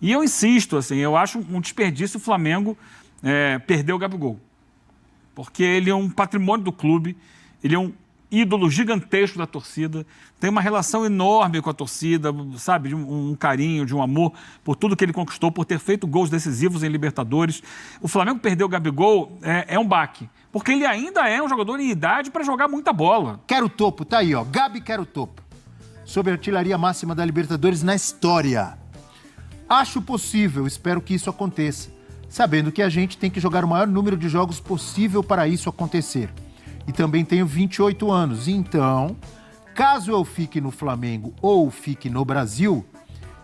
E eu insisto, assim, eu acho um desperdício o Flamengo perder o Gabigol. Porque ele é um patrimônio do clube, ele é um ídolo gigantesco da torcida, tem uma relação enorme com a torcida, sabe, de um carinho, de um amor por tudo que ele conquistou, por ter feito gols decisivos em Libertadores. O Flamengo perder o Gabigol é um baque, porque ele ainda é um jogador em idade para jogar muita bola. Quero o topo, tá aí, ó. Gabi quer o topo. Sobre a artilharia máxima da Libertadores na história. Acho possível, espero que isso aconteça, sabendo que a gente tem que jogar o maior número de jogos possível para isso acontecer. E também tenho 28 anos, então, caso eu fique no Flamengo ou fique no Brasil,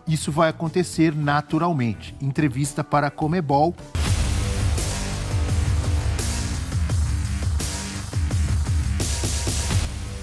isso vai acontecer naturalmente. Entrevista para a Comebol.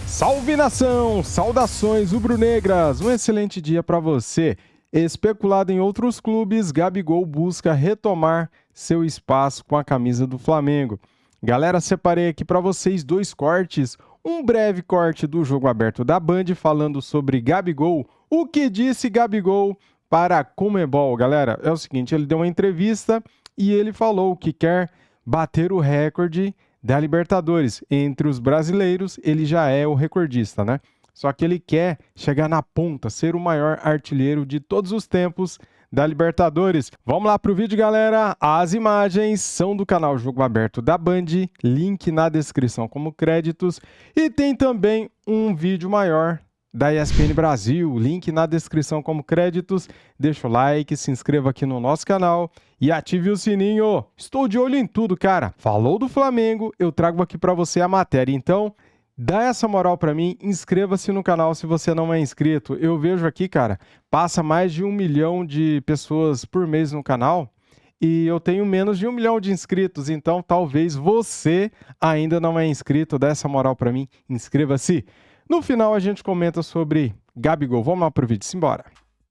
Salve, nação! Saudações rubro-negras! Um excelente dia para você. Especulado em outros clubes, Gabigol busca retomar seu espaço com a camisa do Flamengo. Galera, separei aqui para vocês 2 cortes. Um breve corte do Jogo Aberto da Band falando sobre Gabigol. O que disse Gabigol para a Comebol? Galera, é o seguinte, ele deu uma entrevista e ele falou que quer bater o recorde da Libertadores. Entre os brasileiros, ele já é o recordista, né? Só que ele quer chegar na ponta, ser o maior artilheiro de todos os tempos da Libertadores. Vamos lá pro vídeo, galera. As imagens são do canal Jogo Aberto da Band, link na descrição como créditos. E tem também um vídeo maior da ESPN Brasil, link na descrição como créditos. Deixa o like, se inscreva aqui no nosso canal e ative o sininho. Estou de olho em tudo, cara. Falou do Flamengo, eu trago aqui para você a matéria. Então, dá essa moral pra mim, inscreva-se no canal se você não é inscrito. Eu vejo aqui, cara, passa mais de 1 milhão de pessoas por mês no canal e eu tenho menos de 1 milhão de inscritos, então talvez você ainda não é inscrito. Dá essa moral pra mim, inscreva-se. No final a gente comenta sobre Gabigol. Vamos lá pro vídeo, simbora.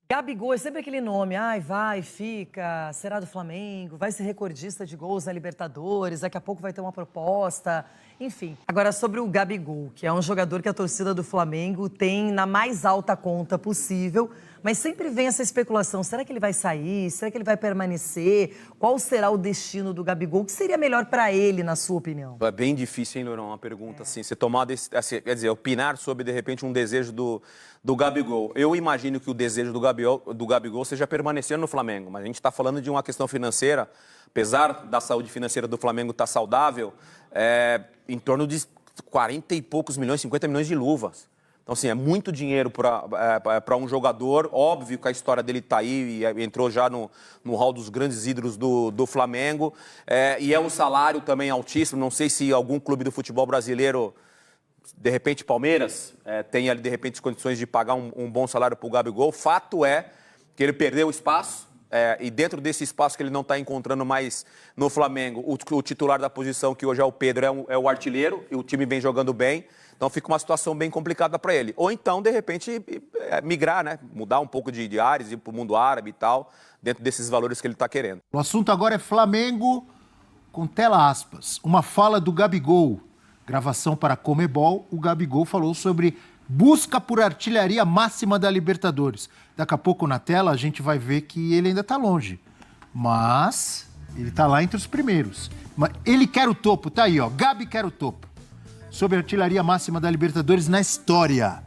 Gabigol é sempre aquele nome, vai, fica, será do Flamengo, vai ser recordista de gols na Libertadores, daqui a pouco vai ter uma proposta, enfim. Agora, sobre o Gabigol, que é um jogador que a torcida do Flamengo tem na mais alta conta possível, mas sempre vem essa especulação, será que ele vai sair, será que ele vai permanecer, qual será o destino do Gabigol, o que seria melhor para ele, na sua opinião? É bem difícil, hein, Lourão, uma pergunta assim, você tomar, assim, quer dizer, opinar sobre, de repente, um desejo do Gabigol. Eu imagino que o desejo do Gabigol seja permanecer no Flamengo, mas a gente está falando de uma questão financeira, apesar da saúde financeira do Flamengo estar saudável, em torno de 40 e poucos milhões, 50 milhões de luvas. Então, assim, é muito dinheiro para um jogador. Óbvio que a história dele está aí e entrou já no hall dos grandes ídolos do Flamengo. E é um salário também altíssimo. Não sei se algum clube do futebol brasileiro, de repente Palmeiras, tem ali, de repente, as condições de pagar um bom salário para o Gabigol. Fato é que ele perdeu espaço. E dentro desse espaço que ele não está encontrando mais no Flamengo, o titular da posição, que hoje é o Pedro, é o artilheiro, e o time vem jogando bem. Então fica uma situação bem complicada para ele. Ou então, de repente, migrar, né? Mudar um pouco de ares, ir para o mundo árabe e tal, dentro desses valores que ele está querendo. O assunto agora é Flamengo com tela aspas. Uma fala do Gabigol. Gravação para a Comebol. O Gabigol falou sobre busca por artilharia máxima da Libertadores. Daqui a pouco na tela a gente vai ver que ele ainda está longe. Mas ele está lá entre os primeiros. Mas ele quer o topo, tá aí, ó. Gabi quer o topo. Sobre a artilharia máxima da Libertadores na história.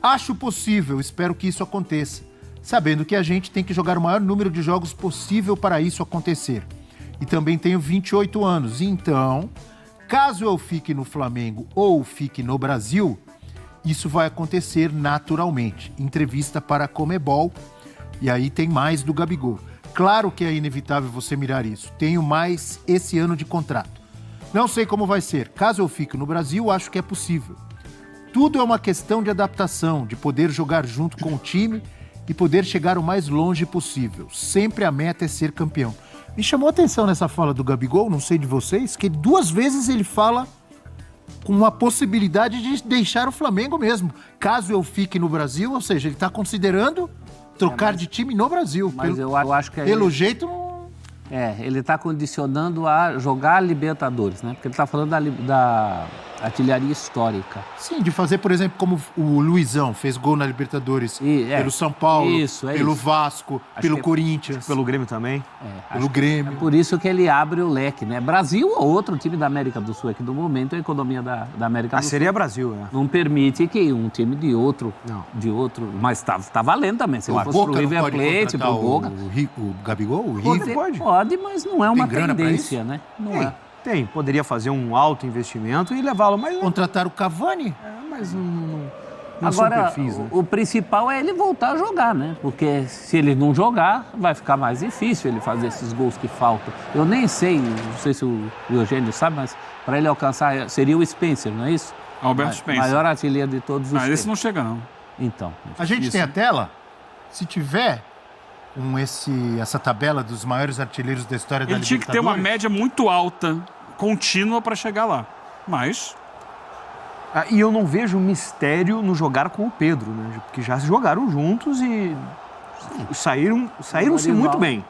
Acho possível, espero que isso aconteça, sabendo que a gente tem que jogar o maior número de jogos possível para isso acontecer. E também tenho 28 anos, então, caso eu fique no Flamengo ou fique no Brasil, isso vai acontecer naturalmente. Entrevista para a Comebol, e aí tem mais do Gabigol. Claro que é inevitável você mirar isso. Tenho mais esse ano de contrato. Não sei como vai ser. Caso eu fique no Brasil, acho que é possível. Tudo é uma questão de adaptação, de poder jogar junto com o time e poder chegar o mais longe possível. Sempre a meta é ser campeão. Me chamou a atenção nessa fala do Gabigol, não sei de vocês, que 2 vezes ele fala com uma possibilidade de deixar o Flamengo mesmo. Caso eu fique no Brasil, ou seja, ele está considerando trocar de time no Brasil. Mas eu acho que... Pelo jeito... ele está condicionando a jogar a Libertadores, né? Porque ele está falando artilharia histórica. Sim, de fazer, por exemplo, como o Luizão fez gol na Libertadores, pelo São Paulo, pelo Vasco, pelo Corinthians. Pelo Grêmio também. Pelo Grêmio. É por isso que ele abre o leque, né? Brasil ou outro time da América do Sul, aqui no momento a economia da América do Sul. Seria Brasil, Não permite que um time de outro, mas tá valendo também. Se ele fosse pro River Plate, pro Boca... O Gabigol, o River? Pode, mas não é uma grana pra tendência, né? Não é. Tem, poderia fazer um alto investimento e levá-lo, mas... Contratar o Cavani? Mas não Agora, são perfis, né? o principal é ele voltar a jogar, né? Porque se ele não jogar, vai ficar mais difícil ele fazer esses gols que faltam. Eu nem sei, não sei se o Eugênio sabe, mas para ele alcançar, seria o Spencer, não é isso? Alberto Spencer. Maior artilheiro de todos os tempos. Esse não chega, não. Então. A gente tem a tela? Se tiver essa tabela dos maiores artilheiros da história da Ele tinha que ter uma média muito alta, contínua, para chegar lá. Mas... E eu não vejo mistério no jogar com o Pedro, né? Porque já jogaram juntos e saíram-se muito bem.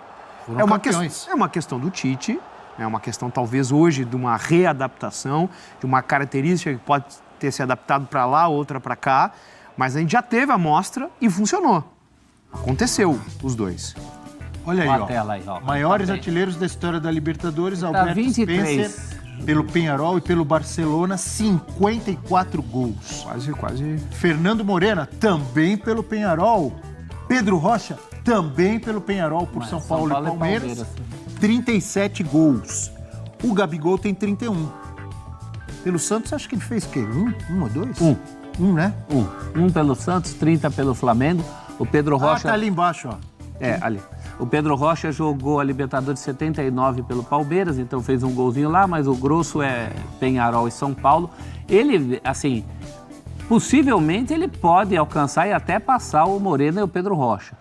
Foram campeões. É uma questão do Tite, é uma questão talvez hoje de uma readaptação, de uma característica que pode ter se adaptado para lá, outra para cá, mas a gente já teve a amostra e funcionou. Aconteceu, os dois. Olha aí, Olha a tela aí, ó. Maiores Tá bem. artilheiros da história da Libertadores, Tá Alberto 23. Spencer, pelo Peñarol e pelo Barcelona, 54 gols. Quase. Fernando Morena, também pelo Peñarol. Pedro Rocha, também pelo Peñarol, por São Paulo e Palmeiras, 37 gols. O Gabigol tem 31. Pelo Santos, acho que ele fez o quê? Um ou dois? Um, né? Um pelo Santos, 30 pelo Flamengo. O Pedro Rocha... tá ali embaixo, ó. Ali. O Pedro Rocha jogou a Libertadores 79 pelo Palmeiras, então fez um golzinho lá, mas o grosso é Peñarol e São Paulo. Ele, assim, possivelmente ele pode alcançar e até passar o Moreno e o Pedro Rocha.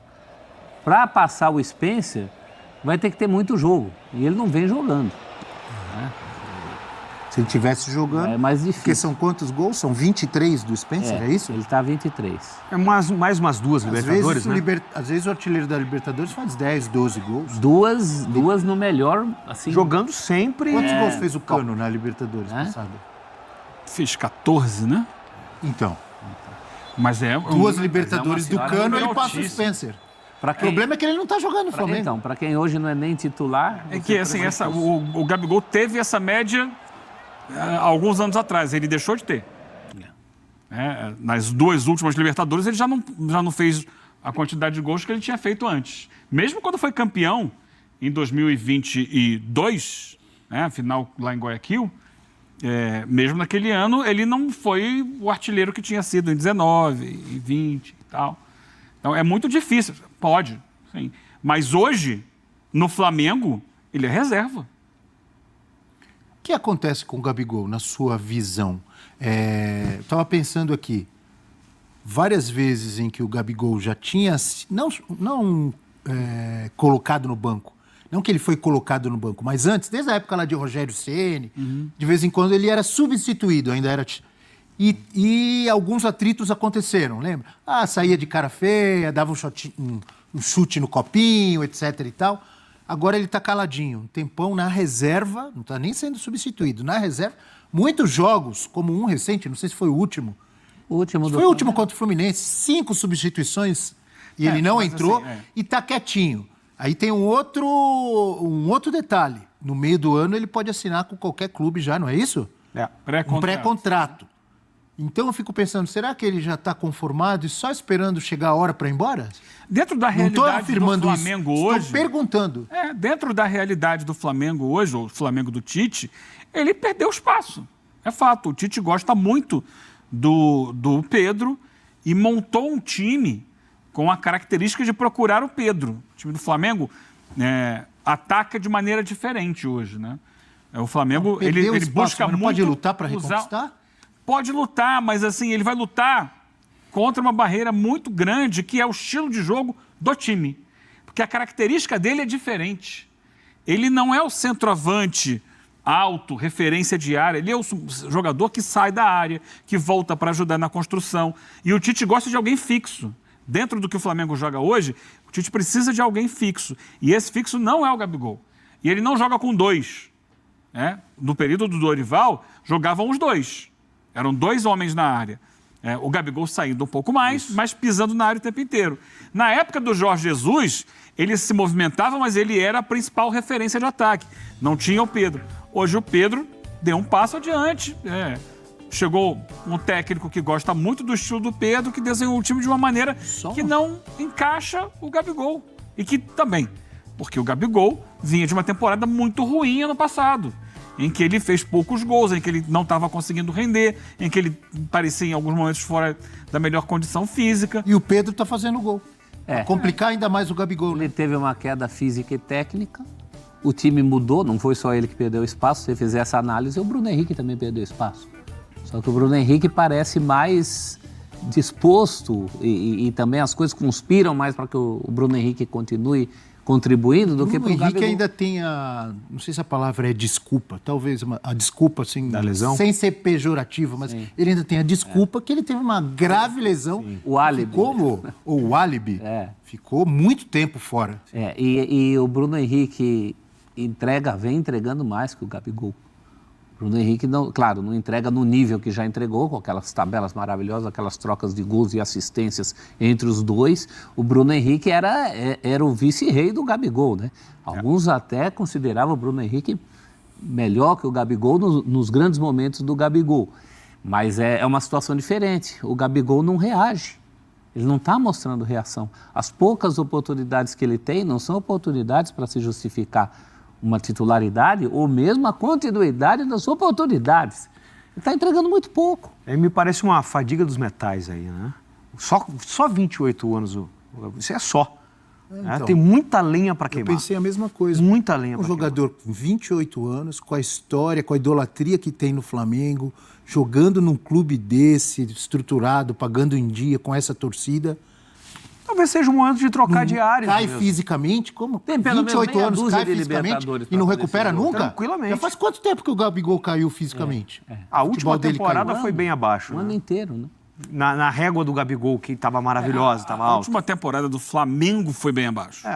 Para passar o Spencer, vai ter que ter muito jogo. E ele não vem jogando. Se ele estivesse jogando... É mais difícil. Porque são quantos gols? São 23 do Spencer, é isso? Ele está 23. É mais umas duas Libertadores, né? Às vezes o artilheiro da Libertadores faz 10, 12 gols. Duas no melhor, assim... Jogando sempre... Quantos gols fez o Cano na Libertadores passada? Fez 14, né? Então. Mas Duas Libertadores do Cano, ele passa o altíssimo. Spencer. Pra O problema é que ele não está jogando no Flamengo. Então, para quem hoje não é nem titular... É que, assim, o Gabigol teve essa média alguns anos atrás. Ele deixou de ter. Nas duas últimas Libertadores, ele já não fez a quantidade de gols que ele tinha feito antes. Mesmo quando foi campeão, em 2022, final lá em Guayaquil, mesmo naquele ano, ele não foi o artilheiro que tinha sido em 19, em 20 e tal. Então, é muito difícil. Pode, sim. Mas hoje, no Flamengo, ele é reserva. O que acontece com o Gabigol, na sua visão? Estava pensando aqui, várias vezes em que o Gabigol já tinha, não colocado no banco, não que ele foi colocado no banco, mas antes, desde a época lá de Rogério Ceni, de vez em quando ele era substituído, ainda era... E alguns atritos aconteceram, lembra? Saía de cara feia, dava um chute no copinho, etc e tal. Agora ele está caladinho, um tempão na reserva, não está nem sendo substituído, na reserva. Muitos jogos, como um recente, não sei se foi o último. Foi o último contra o Fluminense, 5 substituições e ele não entrou assim, e está quietinho. Aí tem um outro detalhe. No meio do ano ele pode assinar com qualquer clube já, não é isso? Um pré-contrato. Então eu fico pensando, será que ele já está conformado e só esperando chegar a hora para ir embora? Dentro da realidade do Flamengo hoje... Estou perguntando. Dentro da realidade do Flamengo hoje, o Flamengo do Tite, ele perdeu espaço. É fato, o Tite gosta muito do Pedro e montou um time com a característica de procurar o Pedro. O time do Flamengo ataca de maneira diferente hoje, né? O Flamengo, ele busca muito... Pode lutar para reconquistar? Pode lutar, mas assim, ele vai lutar contra uma barreira muito grande, que é o estilo de jogo do time. Porque a característica dele é diferente. Ele não é o centroavante alto, referência de área. Ele é o jogador que sai da área, que volta para ajudar na construção. E o Tite gosta de alguém fixo. Dentro do que o Flamengo joga hoje, o Tite precisa de alguém fixo. E esse fixo não é o Gabigol. E ele não joga com 2. No período do Dorival, jogavam os 2. Eram 2 homens na área. O Gabigol saindo um pouco mais, mas pisando na área o tempo inteiro. Na época do Jorge Jesus, ele se movimentava, mas ele era a principal referência de ataque. Não tinha o Pedro. Hoje o Pedro deu um passo adiante. Chegou um técnico que gosta muito do estilo do Pedro, que desenhou o time de uma maneira que não encaixa o Gabigol. E que também, porque o Gabigol vinha de uma temporada muito ruim ano passado, em que ele fez poucos gols, em que ele não estava conseguindo render, em que ele parecia em alguns momentos fora da melhor condição física. E o Pedro tá fazendo gol. Pra complicar ainda mais o Gabigol. Ele teve uma queda física e técnica, o time mudou, não foi só ele que perdeu espaço, se você fizer essa análise, o Bruno Henrique também perdeu espaço. Só que o Bruno Henrique parece mais disposto e também as coisas conspiram mais para que o Bruno Henrique continue contribuindo do que para o Gabigol. O Henrique ainda tem não sei se a palavra é desculpa, talvez a desculpa assim, da lesão, sem ser pejorativo, mas ele ainda tem a desculpa que ele teve uma grave lesão. O álibi. O álibi ficou muito tempo fora. E o Bruno Henrique vem entregando mais que o Gabigol. O Bruno Henrique, não entrega no nível que já entregou, com aquelas tabelas maravilhosas, aquelas trocas de gols e assistências entre os dois. O Bruno Henrique era o vice-rei do Gabigol, né? Alguns até consideravam o Bruno Henrique melhor que o Gabigol nos grandes momentos do Gabigol. Mas é uma situação diferente. O Gabigol não reage. Ele não está mostrando reação. As poucas oportunidades que ele tem não são oportunidades para se justificar uma titularidade ou mesmo a continuidade das oportunidades. Ele está entregando muito pouco. Me parece uma fadiga dos metais aí, né? Só 28 anos, isso é só. Então, tem muita lenha para queimar. Eu pensei a mesma coisa. Muita lenha para queimar. Um jogador com 28 anos, com a história, com a idolatria que tem no Flamengo, jogando num clube desse, estruturado, pagando em dia, com essa torcida. Talvez seja um momento de trocar de áreas. Cai fisicamente? Como? Tem pelo 28 menos anos, cai fisicamente e não recupera nunca? Tranquilamente. Já faz quanto tempo que o Gabigol caiu fisicamente? A última temporada foi bem abaixo. O ano inteiro, né? Na régua do Gabigol, que estava maravilhosa, estava A alta. última temporada do Flamengo foi bem abaixo.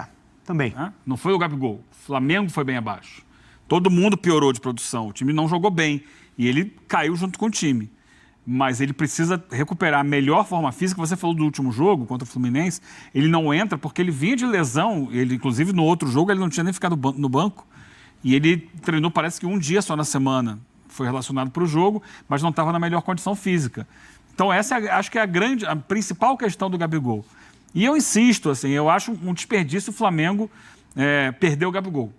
Também. Não foi o Gabigol. O Flamengo foi bem abaixo. Todo mundo piorou de produção. O time não jogou bem. E ele caiu junto com o time. Mas ele precisa recuperar a melhor forma física. Você falou do último jogo contra o Fluminense. Ele não entra porque ele vinha de lesão. Ele, inclusive, no outro jogo, ele não tinha nem ficado no banco. E ele treinou, parece que um dia só na semana. Foi relacionado para o jogo, mas não estava na melhor condição física. Então, essa acho que é a principal questão do Gabigol. E eu insisto, assim, eu acho um desperdício o Flamengo perder o Gabigol.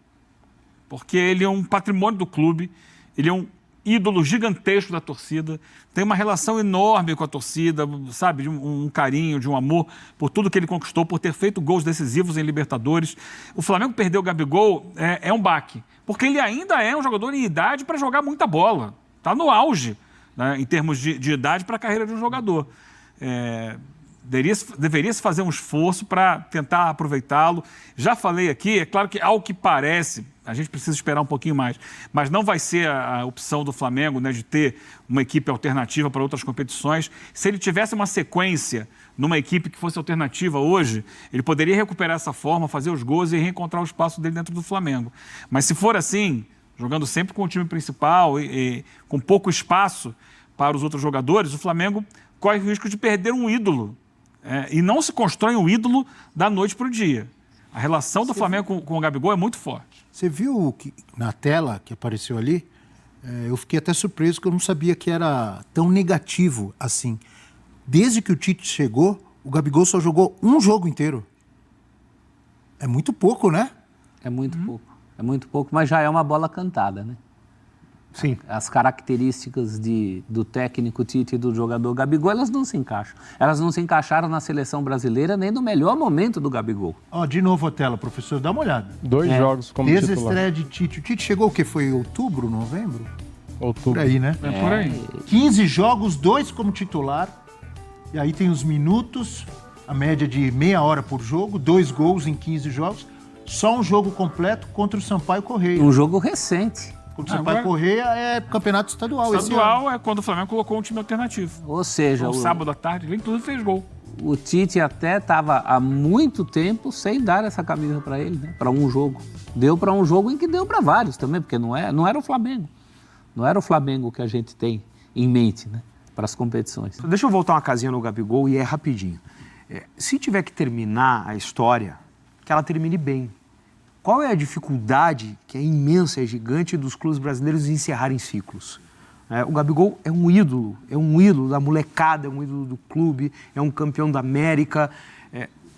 Porque ele é um patrimônio do clube, ele é um ídolo gigantesco da torcida, tem uma relação enorme com a torcida, sabe, de um carinho, de um amor por tudo que ele conquistou, por ter feito gols decisivos em Libertadores. O Flamengo perder o Gabigol é um baque, porque ele ainda é um jogador em idade para jogar muita bola, está no auge, né, em termos de idade para a carreira de um jogador. Deveria-se fazer um esforço para tentar aproveitá-lo. Já falei aqui, é claro que ao que parece, a gente precisa esperar um pouquinho mais, mas não vai ser a opção do Flamengo, né, de ter uma equipe alternativa para outras competições. Se ele tivesse uma sequência numa equipe que fosse alternativa hoje, ele poderia recuperar essa forma, fazer os gols e reencontrar o espaço dele dentro do Flamengo. Mas se for assim, jogando sempre com o time principal e com pouco espaço para os outros jogadores, o Flamengo corre o risco de perder um ídolo. E não se constrói um ídolo da noite para o dia. A relação do Flamengo com o Gabigol é muito forte. Você viu que na tela que apareceu ali? Eu fiquei até surpreso que eu não sabia que era tão negativo assim. Desde que o Tite chegou, o Gabigol só jogou um jogo inteiro. É muito pouco, né? É muito pouco. É muito pouco, mas já é uma bola cantada, né? Sim. As características do técnico Tite e do jogador Gabigol, elas não se encaixam. Elas não se encaixaram na seleção brasileira nem no melhor momento do Gabigol. De novo a tela, professor, dá uma olhada. 2 jogos como Desde a titular. estreia de Tite. O Tite chegou o quê? Foi outubro, novembro? Outubro. Por aí, né? Por aí. 15 jogos, 2 como titular. E aí tem os minutos, a média de meia hora por jogo, 2 gols em 15 jogos. Só um jogo completo contra o Sampaio Correia. Um jogo recente. Contra o Sampaio Correia é campeonato estadual. Estadual é quando o Flamengo colocou um time alternativo. Ou seja, sábado à tarde, ele inclusive fez gol. O Tite até estava há muito tempo sem dar essa camisa para ele, né? Para um jogo. Deu para um jogo em que deu para vários também, porque não era o Flamengo. Não era o Flamengo que a gente tem em mente, né? para as competições. Deixa eu voltar uma casinha no Gabigol e é rapidinho. Se tiver que terminar a história, que ela termine bem. Qual é a dificuldade, que é imensa, é gigante, dos clubes brasileiros em encerrarem ciclos? O Gabigol é um ídolo da molecada, é um ídolo do clube, é um campeão da América.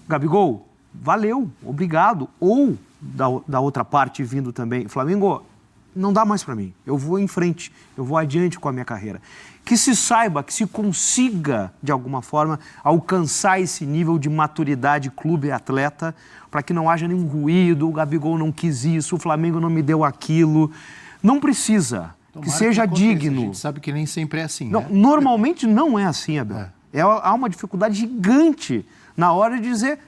Gabigol, valeu, obrigado. Ou, da outra parte, vindo também, Flamengo, não dá mais para mim, eu vou em frente, eu vou adiante com a minha carreira. Que se saiba, que se consiga, de alguma forma, alcançar esse nível de maturidade clube-atleta, para que não haja nenhum ruído, o Gabigol não quis isso, o Flamengo não me deu aquilo. Não precisa. Tomara que seja aconteça. digno. A gente sabe que nem sempre é assim, Não, né? normalmente não é assim, Abel. Há uma dificuldade gigante na hora de dizer,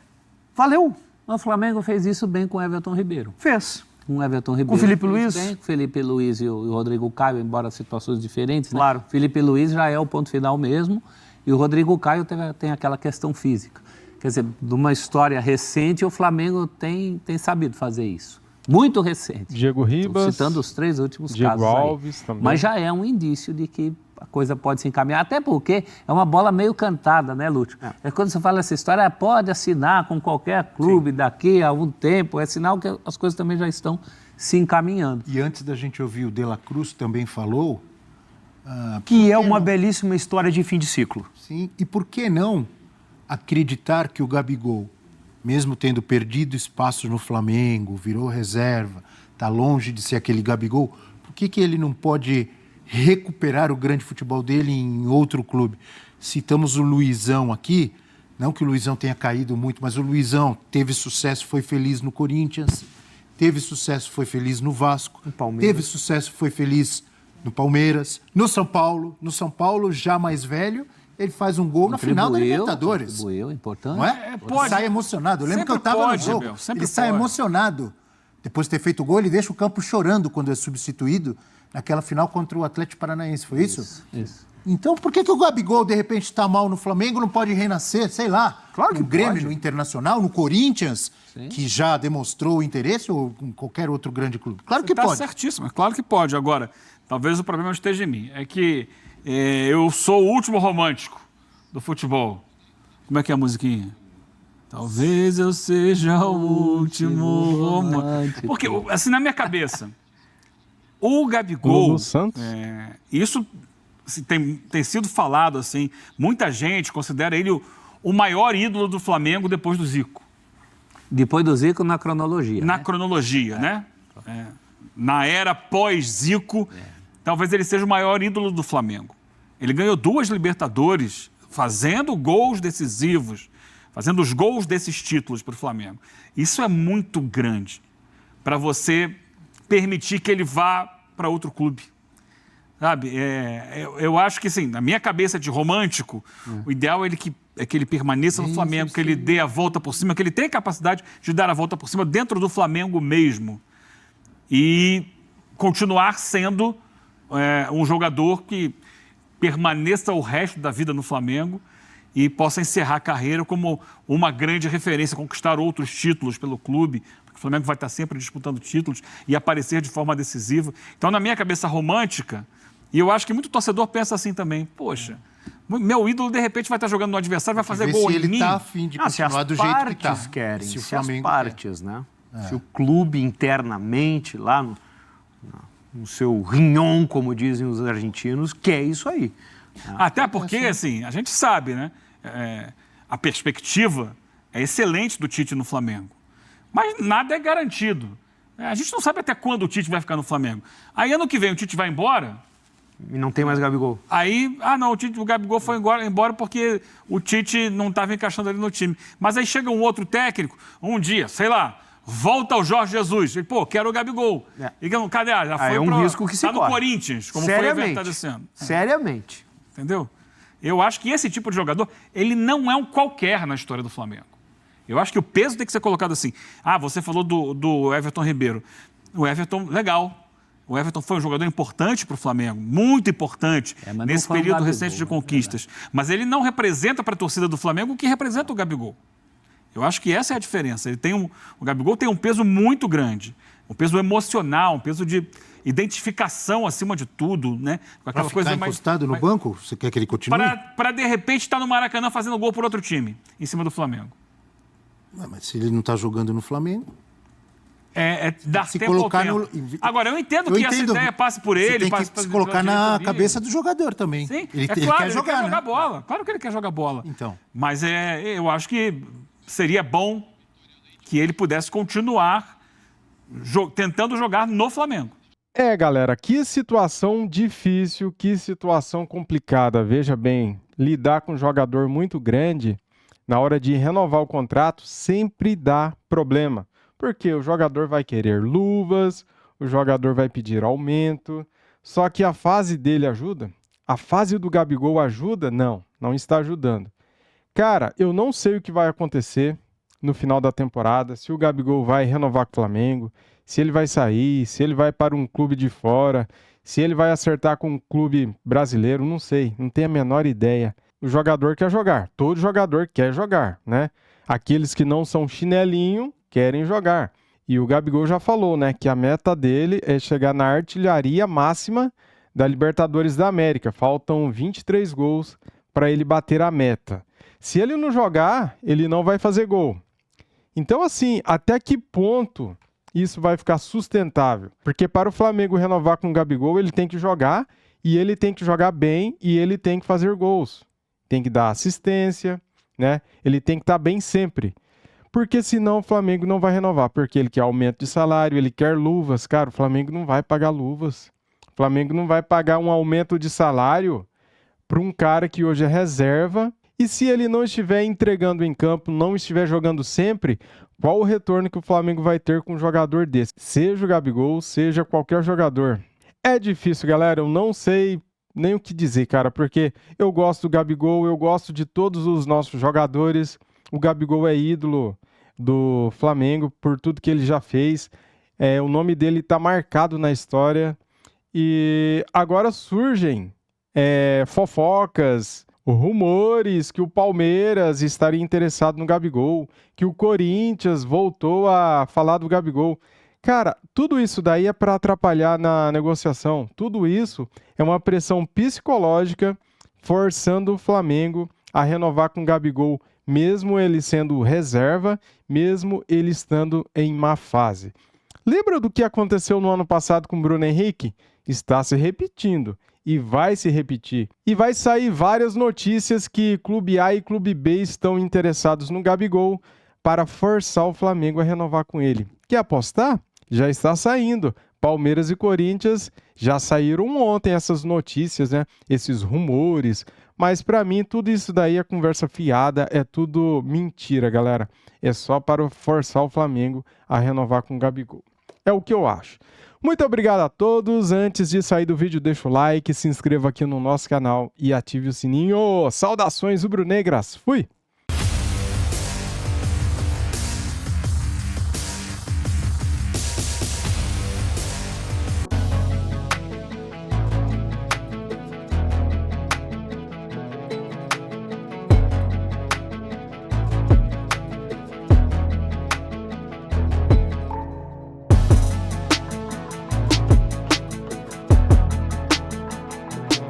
valeu. O Flamengo fez isso bem com o Everton Ribeiro. Fez. Com o Everton Ribeiro. Com o Felipe fez Luiz. bem, com o Felipe Luiz e o Rodrigo Caio, embora situações diferentes, né? Claro. Felipe Luiz já é o ponto final mesmo e o Rodrigo Caio tem aquela questão física. Quer dizer, de uma história recente, o Flamengo tem sabido fazer isso. Muito recente. Diego Ribas. Tô citando os 3 últimos Diego casos Alves aí. também. Mas já é um indício de que a coisa pode se encaminhar. Até porque é uma bola meio cantada, né, Lúcio? É quando você fala essa história, pode assinar com qualquer clube daqui a algum tempo. É sinal que as coisas também já estão se encaminhando. E antes da gente ouvir o De La Cruz também falou... Que é uma belíssima história de fim de ciclo. Sim, e por que não acreditar que o Gabigol, mesmo tendo perdido espaço no Flamengo, virou reserva, está longe de ser aquele Gabigol, por que ele não pode recuperar o grande futebol dele em outro clube? Citamos o Luizão aqui, não que o Luizão tenha caído muito, mas o Luizão teve sucesso, foi feliz no Corinthians, teve sucesso, foi feliz no Vasco, No Palmeiras. teve sucesso, foi feliz no Palmeiras, no São Paulo, já mais velho, ele faz um gol na final da Libertadores. Contribuiu, importante. Não é? pode. Ele sai emocionado. Eu lembro que eu Sempre estava no pode, jogo. Abel, sempre Ele sai pode. emocionado. Depois de ter feito o gol, ele deixa o campo chorando quando é substituído naquela final contra o Atlético Paranaense. Foi isso? Isso. Então, por que o Gabigol, de repente, está mal no Flamengo, não pode renascer, sei lá, Claro que no Grêmio, pode. no Internacional, no Corinthians, que já demonstrou o interesse, ou em qualquer outro grande clube? Claro que Está pode. certíssimo, é claro que pode. Agora, talvez o problema esteja em mim. É que eu sou o último romântico do futebol. Como é que é a musiquinha? Talvez eu seja o último romântico. Porque, assim, na minha cabeça, o Gabigol... Lulu Santos? Isso assim, tem sido falado, assim, muita gente considera ele o maior ídolo do Flamengo depois do Zico. Depois do Zico, na cronologia. Na né? cronologia, né? Na era pós-Zico, talvez ele seja o maior ídolo do Flamengo. Ele ganhou 2 Libertadores fazendo gols decisivos, fazendo os gols desses títulos para o Flamengo. Isso é muito grande para você permitir que ele vá para outro clube. Sabe? Eu acho que, assim, na minha cabeça de romântico, o ideal é que ele permaneça no Flamengo, que ele dê a volta por cima, que ele tenha capacidade de dar a volta por cima dentro do Flamengo mesmo. E continuar sendo um jogador que permaneça o resto da vida no Flamengo e possa encerrar a carreira como uma grande referência, conquistar outros títulos pelo clube, porque o Flamengo vai estar sempre disputando títulos e aparecer de forma decisiva. Então, na minha cabeça romântica, e eu acho que muito torcedor pensa assim também, poxa, meu ídolo de repente vai estar jogando no adversário, vai fazer Ver gol se em ele mim. está afim de Se as continuar do jeito que está. partes querem, Se o se as Flamengo partes, né? Se o clube internamente, lá no seu rinhão, como dizem os argentinos, quer isso aí. Até porque, assim, a gente sabe, né? A perspectiva é excelente do Tite no Flamengo. Mas nada é garantido. A gente não sabe até quando o Tite vai ficar no Flamengo. Aí, ano que vem, o Tite vai embora. E não tem mais Gabigol. Aí, o Gabigol foi embora porque o Tite não estava encaixando ali no time. Mas aí chega um outro técnico, um dia, sei lá, volta o Jorge Jesus. Ele, quero o Gabigol. E cadê? Já foi É um risco que se tá no corre. Corinthians, como foi inventado esse ano. Seriamente. Entendeu? Eu acho que esse tipo de jogador, ele não é um qualquer na história do Flamengo. Eu acho que o peso tem que ser colocado assim. Você falou do Everton Ribeiro. O Everton, legal. O Everton foi um jogador importante para o Flamengo, muito importante, mas não nesse foi um período Gabigol, recente de né? conquistas. Mas ele não representa para a torcida do Flamengo o que representa o Gabigol. Eu acho que essa é a diferença. O Gabigol tem um peso muito grande, um peso emocional, um peso de identificação acima de tudo, né? Com aquela coisa mais encostado no banco? Você quer que ele continue? Para de repente estar no Maracanã fazendo gol por outro time, em cima do Flamengo. Mas se ele não está jogando no Flamengo... dar se tempo colocar ao tempo. no... Agora, eu entendo que essa ideia passe por ele. Você tem que se colocar na cabeça do jogador também. Sim, ele claro, quer jogar, ele quer jogar né? bola. Claro que ele quer jogar bola. Então. Mas eu acho que seria bom que ele pudesse continuar tentando jogar no Flamengo. Galera, que situação difícil, que situação complicada. Veja bem, lidar com um jogador muito grande, na hora de renovar o contrato, sempre dá problema. Porque o jogador vai querer luvas, o jogador vai pedir aumento. Só que a fase dele ajuda? A fase do Gabigol ajuda? Não, não está ajudando. Cara, eu não sei o que vai acontecer no final da temporada, se o Gabigol vai renovar com o Flamengo, se ele vai sair, se ele vai para um clube de fora, se ele vai acertar com um clube brasileiro, não sei, não tenho a menor ideia. O jogador quer jogar, todo jogador quer jogar, né? Aqueles que não são chinelinho querem jogar. E o Gabigol já falou, né, que a meta dele é chegar na artilharia máxima da Libertadores da América. Faltam 23 gols para ele bater a meta. Se ele não jogar, ele não vai fazer gol. Então, assim, até que ponto isso vai ficar sustentável? Porque para o Flamengo renovar com o Gabigol, ele tem que jogar, e ele tem que jogar bem, e ele tem que fazer gols. Tem que dar assistência, né? Ele tem que estar bem sempre. Porque senão o Flamengo não vai renovar, porque ele quer aumento de salário, ele quer luvas. Cara, o Flamengo não vai pagar luvas. O Flamengo não vai pagar um aumento de salário para um cara que hoje é reserva. E se ele não estiver entregando em campo, não estiver jogando sempre, qual o retorno que o Flamengo vai ter com um jogador desse? Seja o Gabigol, seja qualquer jogador. É difícil, galera, eu não sei nem o que dizer, cara, porque eu gosto do Gabigol, eu gosto de todos os nossos jogadores. O Gabigol é ídolo do Flamengo por tudo que ele já fez. O nome dele está marcado na história. E agora surgem fofocas, rumores que o Palmeiras estaria interessado no Gabigol, que o Corinthians voltou a falar do Gabigol. Cara, tudo isso daí é para atrapalhar na negociação. Tudo isso é uma pressão psicológica forçando o Flamengo a renovar com o Gabigol, mesmo ele sendo reserva, mesmo ele estando em má fase. Lembra do que aconteceu no ano passado com o Bruno Henrique? Está se repetindo. E vai se repetir. E vai sair várias notícias que Clube A e Clube B estão interessados no Gabigol para forçar o Flamengo a renovar com ele. Quer apostar? Já está saindo. Palmeiras e Corinthians já saíram ontem essas notícias, né? Esses rumores. Mas para mim tudo isso daí é conversa fiada, é tudo mentira, galera. É só para forçar o Flamengo a renovar com o Gabigol. É o que eu acho. Muito obrigado a todos. Antes de sair do vídeo, deixa o like, se inscreva aqui no nosso canal e ative o sininho. Saudações rubro-negras. Fui!